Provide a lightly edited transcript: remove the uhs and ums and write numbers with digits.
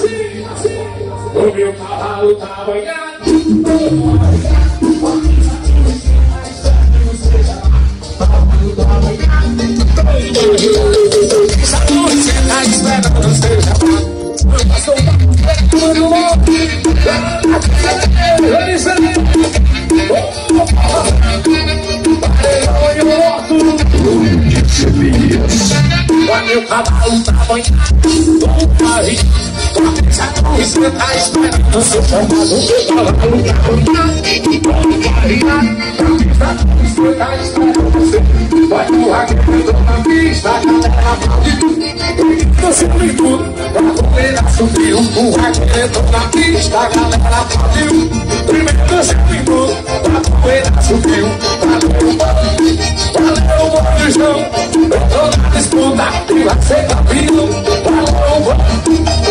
O meu cavalo tá banhado. Meu cavalo tá banhado, tô barriga. Você tá esperando seu chamado. Meu cavalo tá banhado, tô barriga. Você tá esperando você. Vai no raquete, tô na pista, galera pode. Você me tudo, pra correr subiu. O raquete, tô na pista, galera pode. Primeiro você me tudo, pra correr subiu. Valeu, Borijão. Eu tô na disputa e vai ser campeão. Valeu,